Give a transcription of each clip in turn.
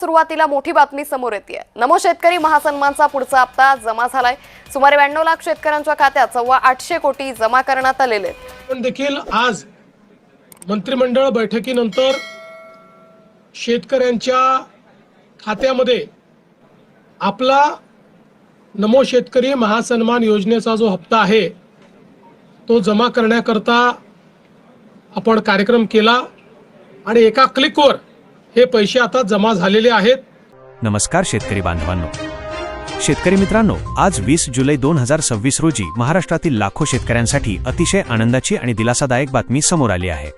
सुरुवातीला मोठी बातमी समोर येते। नमो शेतकरी महासन्मानचा पुढचा हप्ता जमा झालाय। सुमारे 92 लाख शेतकऱ्यांच्या खात्यात 850 कोटी जमा करण्यात आलेले आहेत। पण देखील आज मंत्रिमंडळ बैठकीनंतर शेतकऱ्यांच्या खात्यामध्ये आपला नमो शेतकरी महासन्मान योजनेचा जो हप्ता आहे तो जमा करण्याकरता आपण कार्यक्रम केला आणि एका क्लिकवर हे पैसे आता जमा झालेले आहेत। नमस्कार शेतकरी बांधवांनो, शेतकरी मित्रांनो, आज 20 जुलै 2026 रोजी महाराष्ट्रातील लाखो शेतकऱ्यांसाठी अतिशय आनंदाची आणि दिलासादायक बातमी समोर आली आहे।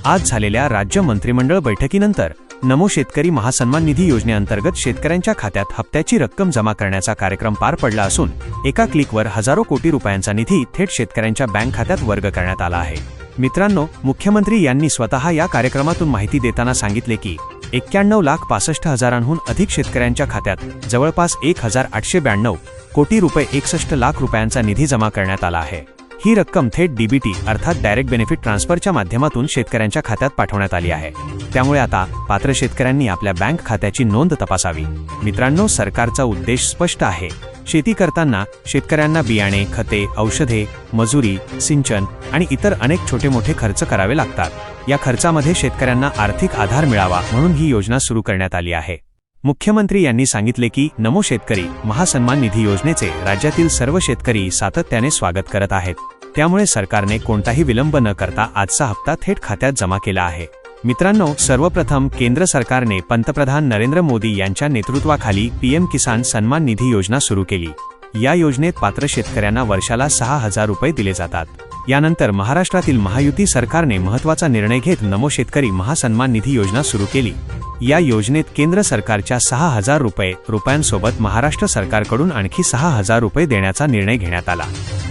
आज झालेल्या राज्य मंत्रिमंडळ बैठकीनंतर नमो शेतकरी महासन्मान निधी योजनेअंतर्गत शेतकऱ्यांच्या खात्यात हप्त्याची रक्कम जमा करण्याचा कार्यक्रम पार पडला असून एका क्लिकवर हजारो कोटी रुपयांचा निधी थेट शेतकऱ्यांच्या बँक खात्यात वर्ग करण्यात आला आहे। मित्रांनो, मुख्यमंत्री यांनी स्वतः या कार्यक्रमातून माहिती देताना सांगितले की 91,65,000हून अधिक शेतकऱ्यांच्या खात्यात जवळपास 1,892 कोटी रुपये 61 लाख रुपयांचा निधी जमा करण्यात आला आहे। ही रक्कम थेट डीबीटी अर्थात डायरेक्ट बेनिफिट ट्रान्सफरच्या माध्यमातून शेतकऱ्यांच्या खात्यात पाठवण्यात आली आहे। त्यामुळे आता पात्र शेतकऱ्यांनी आपल्या बँक खात्याची नोंद तपासावी। मित्रांनो, सरकारचा उद्देश स्पष्ट आहे। शेती करताना शेतकऱ्यांना बियाणे, खते, औषधे, मजुरी, सिंचन आणि इतर अनेक छोटे मोठे खर्च करावे लागतात। या खर्चामध्ये शेतकऱ्यांना आर्थिक आधार मिळावा म्हणून ही योजना सुरू करण्यात आली आहे। मुख्यमंत्री यांनी सांगितले की नमो शेतकरी महासन्मान निधी योजनेचे राज्यातील सर्व शेतकरी सातत्याने स्वागत करत आहेत। त्यामुळे सरकारने कोणताही विलंब न करता आजचा हप्ता थेट खात्यात जमा केला आहे। मित्रांनो, सर्वप्रथम केंद्र सरकारने पंतप्रधान नरेंद्र मोदी यांच्या नेतृत्वाखाली पीएम किसान सन्मान निधी योजना सुरू केली। या योजनेत पात्र शेतकऱ्यांना वर्षाला 6,000 रुपये दिले जातात। यानंतर महाराष्ट्रातील महायुती सरकारने महत्त्वाचा निर्णय घेत नमो शेतकरी महासन्मान निधी योजना सुरू केली। या योजनेत केंद्र सरकारच्या 6,000 रुपयांसोबत महाराष्ट्र सरकारकडून आणखी 6,000 रुपये देण्याचा निर्णय घेण्यात आला।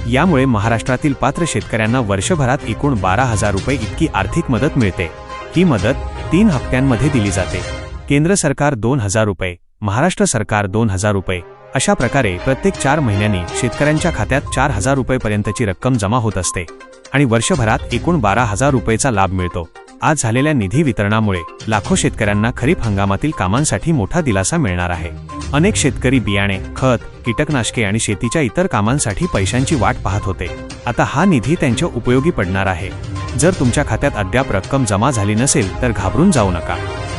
यामुळे महाराष्ट्रातील पात्र शेतकऱ्यांना वर्षभरात एकूण 12,000 रुपये इतकी आर्थिक मदत मिळते। ही मदत 3 हप्त्यांमध्ये दिली जाते। केंद्र सरकार 2,000 रुपये, महाराष्ट्र सरकार 2,000 रुपये अशा प्रकारे प्रत्येक 4 महिन्यांनी शेतकऱ्यांच्या खात्यात 4,000 रुपयेपर्यंतची रक्कम जमा होत असते आणि वर्षभरात एकूण 12,000 रुपयेचा लाभ मिळतो। आज झालेल्या निधी वितरणामुळे लाखो शेतकऱ्यांना खरीप हंगामातील कामांसाठी मोठा दिलासा मिळणार आहे। अनेक शेतकरी बियाणे, खत, कीटकनाशके आणि शेतीच्या इतर कामांसाठी पैशांची वाट पाहत होते। आता हा निधी त्यांच्या उपयोगी पडणार आहे। जर तुमच्या खात्यात अद्याप रक्कम जमा झाली नसेल तर घाबरून जाऊ नका।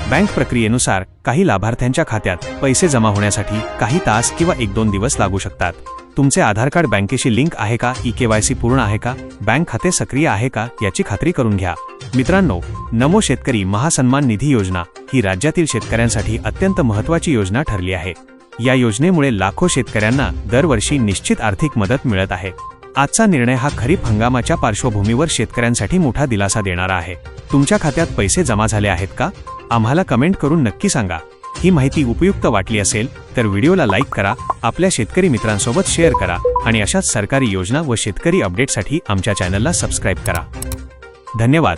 बँक प्रक्रियेनुसार काही लाभार्थ्यांच्या खात्यात पैसे जमा होण्यासाठी काही तास किंवा 1-2 दिवस लागू शकतात। तुमचे आधार कार्ड बँकेशी लिंक आहे का, केवायसी पूर्ण आहे का, बँक खाते सक्रिय आहे का याची खात्री करून घ्या। मित्रांनो, नमो शेतकरी महासन्मान निधी योजना ही राज्यातील शेतकऱ्यांसाठी अत्यंत महत्त्वाची योजना ठरली आहे। या योजनेमुळे लाखो शेतकऱ्यांना दरवर्षी निश्चित आर्थिक मदत मिळत आहे। आजचा निर्णय हा खरीप हंगामाच्या पार्श्वभूमीवर शेतकऱ्यांसाठी मोठा दिलासा देणारा आहे। तुमच्या खात्यात पैसे जमा झाले आहेत का? आम्हाला कमेंट करून नक्की सांगा। ही माहिती उपयुक्त वाटली असेल तर व्हिडिओला लाईक करा, आपल्या शेतकरी मित्रांसोबत शेअर करा आणि अशाच सरकारी योजना व शेतकरी अपडेटसाठी आमच्या चॅनलला सबस्क्राईब करा। धन्यवाद।